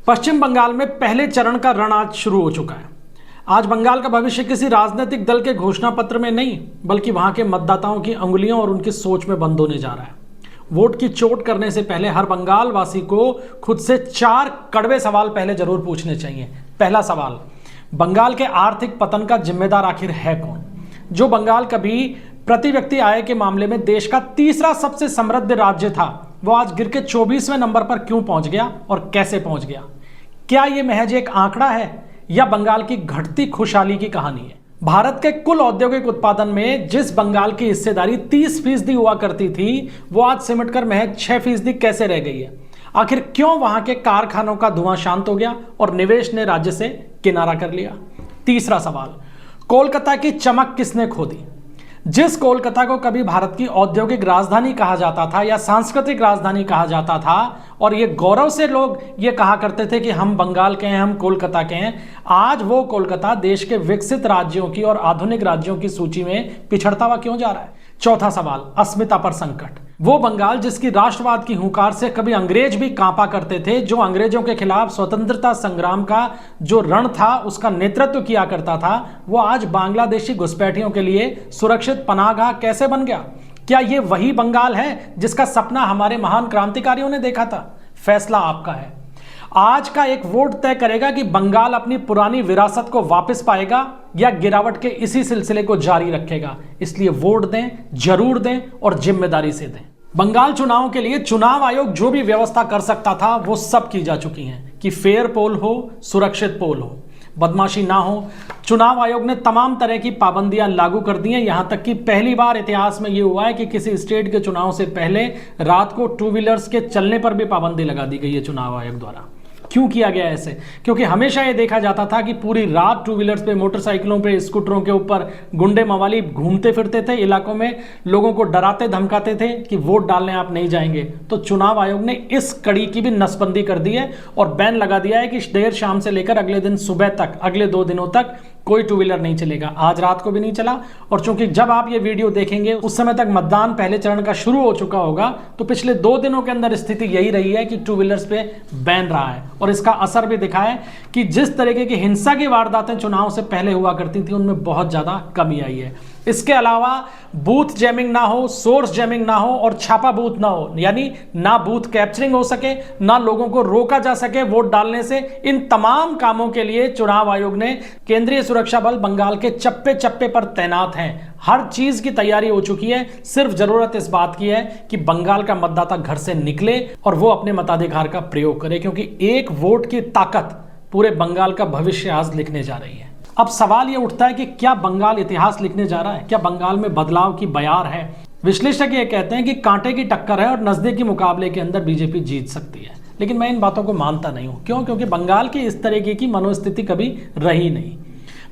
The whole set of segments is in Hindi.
पश्चिम बंगाल में पहले चरण का रण आज शुरू हो चुका है। आज बंगाल का भविष्य किसी राजनीतिक दल के घोषणा पत्र में नहीं, बल्कि वहां के मतदाताओं की अंगुलियों और उनकी सोच में बंद होने जा रहा है। वोट की चोट करने से पहले हर बंगाल वासी को खुद से 4 कड़वे सवाल पहले जरूर पूछने चाहिए। पहला सवाल, बंगाल के आर्थिक पतन का जिम्मेदार आखिर है कौन? जो बंगाल कभी प्रति व्यक्ति आय के मामले में देश का तीसरा सबसे समृद्ध राज्य था, वो आज गिर के 24वें नंबर पर क्यों पहुंच गया और कैसे पहुंच गया? क्या यह महज एक आंकड़ा है या बंगाल की घटती खुशहाली की कहानी है? भारत के कुल औद्योगिक उत्पादन में जिस बंगाल की हिस्सेदारी 30% हुआ करती थी, वो आज सिमटकर महज 6% कैसे रह गई है? आखिर क्यों वहां के कारखानों का धुआं शांत हो गया और निवेश ने राज्य से किनारा कर लिया? तीसरा सवाल, कोलकाता की चमक किसने खो दी? जिस कोलकाता को कभी भारत की औद्योगिक राजधानी कहा जाता था या सांस्कृतिक राजधानी कहा जाता था, और ये गौरव से लोग ये कहा करते थे कि हम बंगाल के हैं, हम कोलकाता के हैं, आज वो कोलकाता देश के विकसित राज्यों की और आधुनिक राज्यों की सूची में पिछड़ता हुआ क्यों जा रहा है? चौथा सवाल, अस्मिता पर संकट। वो बंगाल जिसकी राष्ट्रवाद की हुंकार से कभी अंग्रेज भी कांपा करते थे, जो अंग्रेजों के खिलाफ स्वतंत्रता संग्राम का जो रण था उसका नेतृत्व किया करता था, वो आज बांग्लादेशी घुसपैठियों के लिए सुरक्षित पनाहगाह कैसे बन गया? क्या ये वही बंगाल है जिसका सपना हमारे महान क्रांतिकारियों ने देखा था? फैसला आपका है। आज का एक वोट तय करेगा कि बंगाल अपनी पुरानी विरासत को वापस पाएगा या गिरावट के इसी सिलसिले को जारी रखेगा। इसलिए वोट दें, जरूर दें और जिम्मेदारी से दें। बंगाल चुनाव के लिए चुनाव आयोग जो भी व्यवस्था कर सकता था वो सब की जा चुकी हैं कि फेयर पोल हो, सुरक्षित पोल हो, बदमाशी ना हो। चुनाव आयोग ने तमाम तरह की पाबंदियां लागू कर दी हैं। यहां तक कि पहली बार इतिहास में यह हुआ है कि किसी स्टेट के चुनाव से पहले रात को 2 व्हीलर्स के चलने पर भी पाबंदी लगा दी गई है चुनाव आयोग द्वारा। क्यों किया गया ऐसे? क्योंकि हमेशा यह देखा जाता था कि पूरी रात 2 व्हीलर्स पे, मोटरसाइकिलों पे, स्कूटरों के ऊपर गुंडे मवाली घूमते फिरते थे इलाकों में, लोगों को डराते धमकाते थे कि वोट डालने आप नहीं जाएंगे। तो चुनाव आयोग ने इस कड़ी की भी नसबंदी कर दी है और बैन लगा दिया है कि देर शाम से लेकर अगले दिन सुबह तक, अगले 2 दिनों तक कोई 2 व्हीलर नहीं चलेगा। आज रात को भी नहीं चला, और चूंकि जब आप ये वीडियो देखेंगे उस समय तक मतदान पहले चरण का शुरू हो चुका होगा, तो पिछले 2 दिनों के अंदर स्थिति यही रही है कि 2 व्हीलर्स पे बैन रहा है। और इसका असर भी दिखा है कि जिस तरीके की हिंसा की वारदातें चुनाव से पहले हुआ करती थी, उनमें बहुत ज्यादा कमी आई है। इसके अलावा बूथ जैमिंग ना हो, सोर्स जैमिंग ना हो और छापा बूथ ना हो, यानी ना बूथ कैप्चरिंग हो सके, ना लोगों को रोका जा सके वोट डालने से। इन तमाम कामों के लिए चुनाव आयोग ने केंद्रीय सुरक्षा बल बंगाल के चप्पे चप्पे पर तैनात हैं। हर चीज की तैयारी हो चुकी है। सिर्फ जरूरत इस बात की है कि बंगाल का मतदाता घर से निकले और वो अपने मताधिकार का प्रयोग करे, क्योंकि एक वोट की ताकत पूरे बंगाल का भविष्य आज लिखने जा रही है। अब सवाल यह उठता है कि क्या बंगाल इतिहास लिखने जा रहा है? क्या बंगाल में बदलाव की बयार है? विश्लेषक ये कहते हैं कि कांटे की टक्कर है और नजदीकी मुकाबले के अंदर बीजेपी जीत सकती है, लेकिन मैं इन बातों को मानता नहीं हूं। क्यों? क्योंकि बंगाल की इस तरीके की मनोस्थिति कभी रही नहीं।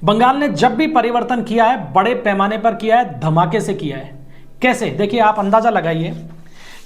बंगाल ने जब भी परिवर्तन किया है, बड़े पैमाने पर किया है, धमाके से किया है। कैसे? देखिए, आप अंदाजा लगाइए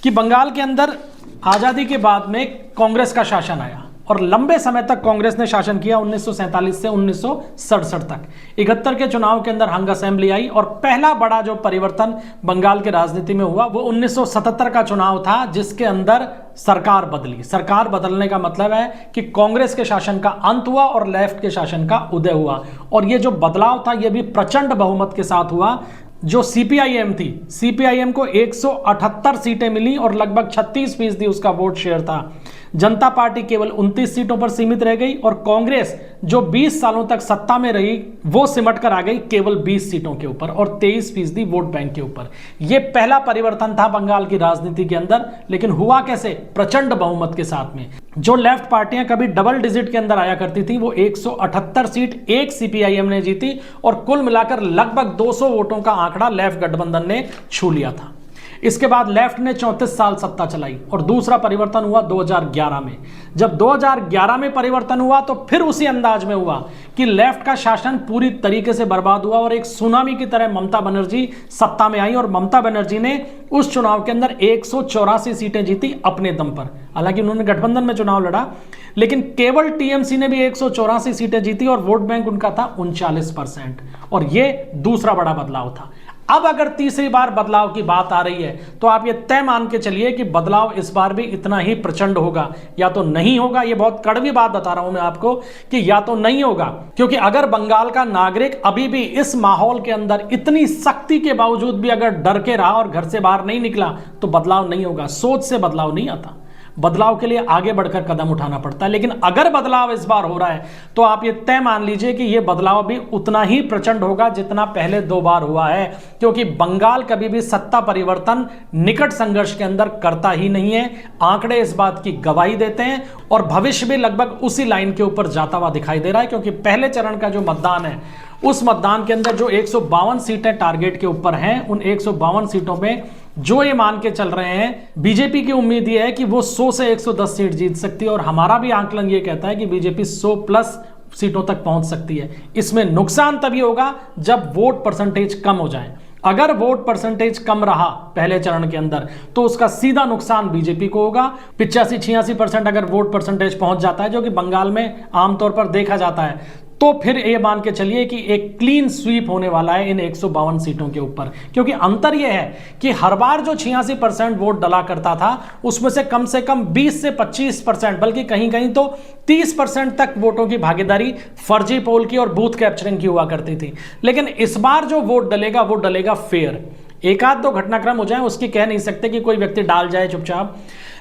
कि बंगाल के अंदर आजादी के बाद में कांग्रेस का शासन आया और लंबे समय तक कांग्रेस ने शासन किया, 1947 से 1967 तक। 71 के चुनाव के अंदर हंग असेंबली आई और पहला बड़ा जो परिवर्तन बंगाल की राजनीति में हुआ वो 1977 का चुनाव था, जिसके अंदर सरकार बदली। सरकार बदलने का मतलब है कि कांग्रेस के शासन का अंत हुआ और लेफ्ट के शासन का उदय हुआ। और ये जो बदलाव था ये भी प्रचंड बहुमत के साथ हुआ। जो सीपीआईएम थी, सीपीआईएम को 178 सीटें मिली और लगभग 36% उसका वोट शेयर था। जनता पार्टी केवल 29 सीटों पर सीमित रह गई और कांग्रेस जो 20 सालों तक सत्ता में रही वो सिमट कर आ गई केवल 20 सीटों के ऊपर और 23% वोट बैंक के ऊपर। यह पहला परिवर्तन था बंगाल की राजनीति के अंदर, लेकिन हुआ कैसे? प्रचंड बहुमत के साथ में। जो लेफ्ट पार्टियां कभी डबल डिजिट के अंदर आया करती थी, वो 178 सीट एक सीपीआईएम ने जीती और कुल मिलाकर लगभग 200 वोटों का आंकड़ा लेफ्ट गठबंधन ने छू लिया था। इसके बाद लेफ्ट ने 34 साल सत्ता चलाई और दूसरा परिवर्तन हुआ 2011 में। जब 2011 में परिवर्तन हुआ तो फिर उसी अंदाज में हुआ कि लेफ्ट का शासन पूरी तरीके से बर्बाद हुआ और एक सुनामी की तरह ममता बनर्जी सत्ता में आई और ममता बनर्जी ने उस चुनाव के अंदर 184 सीटें जीती अपने दम पर। हालांकि उन्होंने गठबंधन में चुनाव लड़ा, लेकिन केवल टीएमसी ने भी 184 सीटें जीती और वोट बैंक उनका था 39%। और यह दूसरा बड़ा बदलाव था। अब अगर तीसरी बार बदलाव की बात आ रही है तो आप ये तय मान के चलिए कि बदलाव इस बार भी इतना ही प्रचंड होगा, या तो नहीं होगा। ये बहुत कड़वी बात बता रहा हूं मैं आपको कि या तो नहीं होगा, क्योंकि अगर बंगाल का नागरिक अभी भी इस माहौल के अंदर इतनी सख्ती के बावजूद भी अगर डर के रहा और घर से बाहर नहीं निकला तो बदलाव नहीं होगा। सोच से बदलाव नहीं आता, बदलाव के लिए आगे बढ़कर कदम उठाना पड़ता है। लेकिन अगर बदलाव इस बार हो रहा है तो आप ये तय मान लीजिए कि ये बदलाव भी उतना ही प्रचंड होगा जितना पहले 2 बार हुआ है, क्योंकि बंगाल कभी भी सत्ता परिवर्तन निकट संघर्ष के अंदर करता ही नहीं है। आंकड़े इस बात की गवाही देते हैं और भविष्य भी लगभग उसी लाइन के ऊपर जाता हुआ दिखाई दे रहा है, क्योंकि पहले चरण का जो मतदान है उस मतदान के अंदर जो 152 सीटें टारगेट के ऊपर हैं, उन 152 सीटों में जो ये मान के चल रहे हैं, बीजेपी की उम्मीद ये है कि वो 100 से 110 सीट जीत सकती है और हमारा भी आंकलन ये कहता है कि बीजेपी 100 प्लस सीटों तक पहुंच सकती है। इसमें नुकसान तभी होगा जब वोट परसेंटेज कम हो जाए। अगर वोट परसेंटेज कम रहा पहले चरण के अंदर तो उसका सीधा नुकसान बीजेपी को होगा। 85-86% अगर वोट परसेंटेज पहुंच जाता है, जो कि बंगाल में आमतौर पर देखा जाता है, तो फिर ये मान के चलिए कि एक क्लीन स्वीप होने वाला है इन 152 सीटों के ऊपर। क्योंकि अंतर यह है कि हर बार जो 86% वोट डला करता था उसमें से कम 20 से 25%, बल्कि कहीं कहीं तो 30% तक वोटों की भागीदारी फर्जी पोल की और बूथ कैप्चरिंग की हुआ करती थी। लेकिन इस बार जो वोट डलेगा वो डलेगा फेयर। एक आध दो घटनाक्रम हो जाए उसकी कह नहीं सकते कि कोई व्यक्ति डाल जाए चुपचाप,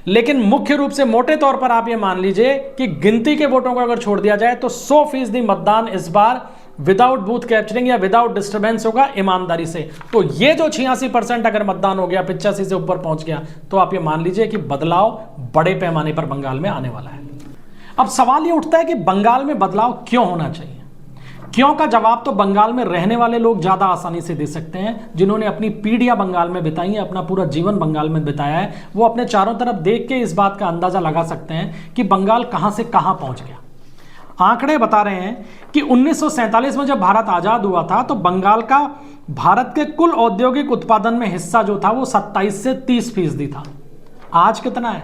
लेकिन मुख्य रूप से मोटे तौर पर आप ये मान लीजिए कि गिनती के वोटों को अगर छोड़ दिया जाए तो 100% मतदान इस बार विदाउट बूथ कैप्चरिंग या विदाउट डिस्टर्बेंस होगा, ईमानदारी से। तो ये जो 86% अगर मतदान हो गया, 85 से ऊपर पहुंच गया, तो आप ये मान लीजिए कि बदलाव बड़े पैमाने पर बंगाल में आने वाला है। अब सवाल ये उठता है कि बंगाल में बदलाव क्यों होना चाहिए। क्यों का जवाब तो बंगाल में रहने वाले लोग ज्यादा आसानी से दे सकते हैं, जिन्होंने अपनी पीढ़ियां बंगाल में बिताई है, अपना पूरा जीवन बंगाल में बिताया है। वो अपने चारों तरफ देख के इस बात का अंदाजा लगा सकते हैं कि बंगाल कहां से कहां पहुंच गया। आंकड़े बता रहे हैं कि 1947 में जब भारत आजाद हुआ था तो बंगाल का भारत के कुल औद्योगिक उत्पादन में हिस्सा जो था वो 27 से 30% था। आज कितना है?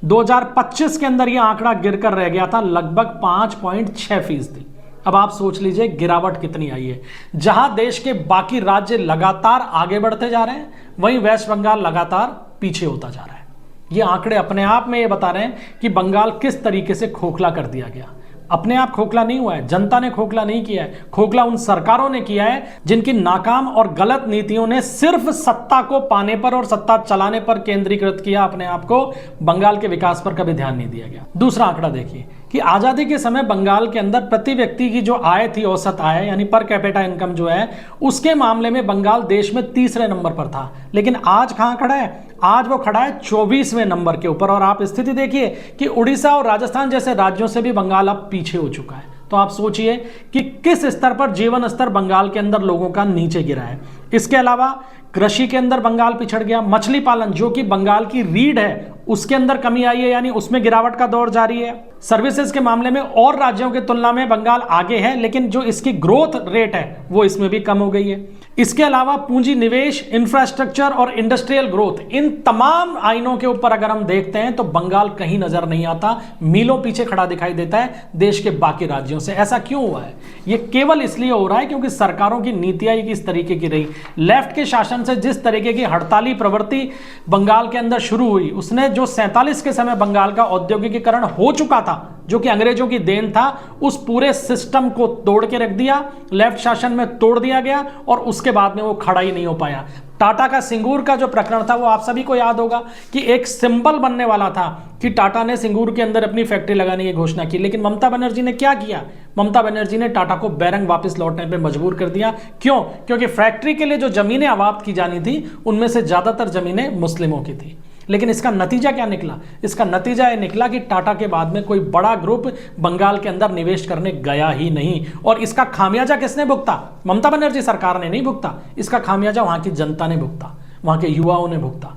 2025 के अंदर यह आंकड़ा गिरकर रह गया था लगभग 5.6%। अब आप सोच लीजिए गिरावट कितनी आई है। जहां देश के बाकी राज्य लगातार आगे बढ़ते जा रहे हैं, वहीं वेस्ट बंगाल लगातार पीछे होता जा रहा है। ये आंकड़े अपने आप में ये बता रहे हैं कि बंगाल किस तरीके से खोखला कर दिया गया। अपने आप खोखला नहीं हुआ है, जनता ने खोखला नहीं किया है, खोखला उन सरकारों ने किया है जिनकी नाकाम और गलत नीतियों ने सिर्फ सत्ता को पाने पर और सत्ता चलाने पर केंद्रीकृत किया अपने आप को। बंगाल के विकास पर कभी ध्यान नहीं दिया गया। दूसरा आंकड़ा देखिए कि आजादी के समय बंगाल के अंदर प्रति व्यक्ति की जो आय थी, औसत आय यानी पर कैपिटा इनकम जो है, उसके मामले में बंगाल देश में 3रे नंबर पर था। लेकिन आज कहां खड़ा है? आज वो खड़ा है 24वें नंबर के ऊपर। और आप स्थिति देखिए कि उड़ीसा और राजस्थान जैसे राज्यों से भी बंगाल अब पीछे हो चुका है। तो आप सोचिए कि किस स्तर पर जीवन स्तर बंगाल के अंदर लोगों का नीचे गिरा है। इसके अलावा कृषि के अंदर बंगाल पिछड़ गया। मछली पालन जो कि बंगाल की रीढ़ है, उसके अंदर कमी आई है, यानी उसमें गिरावट का दौर जारी है। सर्विसेज के मामले में और राज्यों की तुलना में बंगाल आगे है, लेकिन जो इसकी ग्रोथ रेट है वो इसमें भी कम हो गई है। इसके अलावा पूंजी निवेश, इंफ्रास्ट्रक्चर और इंडस्ट्रियल ग्रोथ, इन तमाम आइनों के ऊपर अगर हम देखते हैं तो बंगाल कहीं नजर नहीं आता, मीलों पीछे खड़ा दिखाई देता है देश के बाकी राज्यों से। ऐसा क्यों हुआ है? ये केवल इसलिए हो रहा है क्योंकि सरकारों की नीतियां इस तरीके की रही। लेफ्ट के शासन से जिस तरीके की हड़ताली प्रवृत्ति बंगाल के अंदर शुरू हुई, उसने जो 47 के समय बंगाल का औद्योगिकीकरण हो चुका था, जो कि अंग्रेजों की देन था, उस पूरे सिस्टम को तोड़ के रख दिया। लेफ्ट शासन में तोड़ दिया गया और उसके बाद में वो खड़ा ही नहीं हो पाया। टाटा का सिंगूर का जो प्रकरण था वो आप सभी को याद होगा कि एक सिंबल बनने वाला था कि टाटा ने सिंगूर के अंदर अपनी फैक्ट्री लगाने की घोषणा की। लेकिन ममता बनर्जी ने क्या किया? ममता बनर्जी ने टाटा को बैरंग वापस लौटने पे मजबूर कर दिया। क्यों? क्योंकि फैक्ट्री के लिए जो जमीनें आबाद की जानी थी उनमें से ज्यादातर जमीनें मुस्लिमों की थी। लेकिन इसका नतीजा क्या निकला? इसका नतीजा यह निकला कि टाटा के बाद में कोई बड़ा ग्रुप बंगाल के अंदर निवेश करने गया ही नहीं। और इसका खामियाजा किसने भुगता? ममता बनर्जी सरकार ने नहीं भुगता। इसका खामियाजा वहां की जनता ने भुगता, वहां के युवाओं ने भुगता,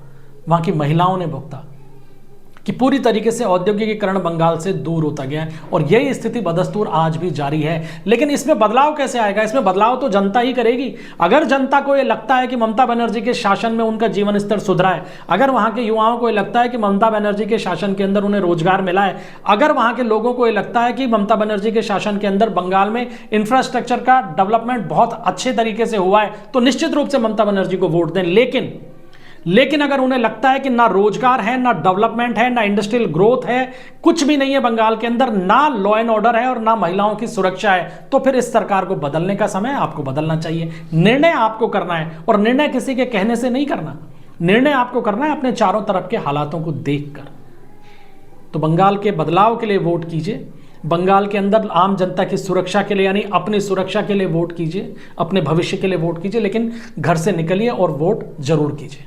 वहां की महिलाओं ने भुगता। कि पूरी तरीके से औद्योगिकीकरण बंगाल से दूर होता गया है और यही स्थिति बदस्तूर आज भी जारी है। लेकिन इसमें बदलाव कैसे आएगा? इसमें बदलाव तो जनता ही करेगी। अगर जनता को यह लगता है कि ममता बनर्जी के शासन में उनका जीवन स्तर सुधरा है, अगर वहां के युवाओं को यह लगता है कि ममता बनर्जी के शासन के अंदर उन्हें रोजगार मिला है, अगर वहां के लोगों को यह लगता है कि ममता बनर्जी के शासन के अंदर बंगाल में इंफ्रास्ट्रक्चर का डेवलपमेंट बहुत अच्छे तरीके से हुआ है, तो निश्चित रूप से ममता बनर्जी को वोट दें। लेकिन अगर उन्हें लगता है कि ना रोजगार है, ना डेवलपमेंट है, ना इंडस्ट्रियल ग्रोथ है, कुछ भी नहीं है बंगाल के अंदर, ना लॉ एंड ऑर्डर है और ना महिलाओं की सुरक्षा है, तो फिर इस सरकार को बदलने का समय आपको बदलना चाहिए। निर्णय आपको करना है और निर्णय किसी के कहने से नहीं करना। निर्णय आपको करना है अपने चारों तरफ के हालातों को देखकर। तो बंगाल के बदलाव के लिए वोट कीजिए, बंगाल के अंदर आम जनता की सुरक्षा के लिए यानी अपनी सुरक्षा के लिए वोट कीजिए, अपने भविष्य के लिए वोट कीजिए, लेकिन घर से निकलिए और वोट जरूर कीजिए।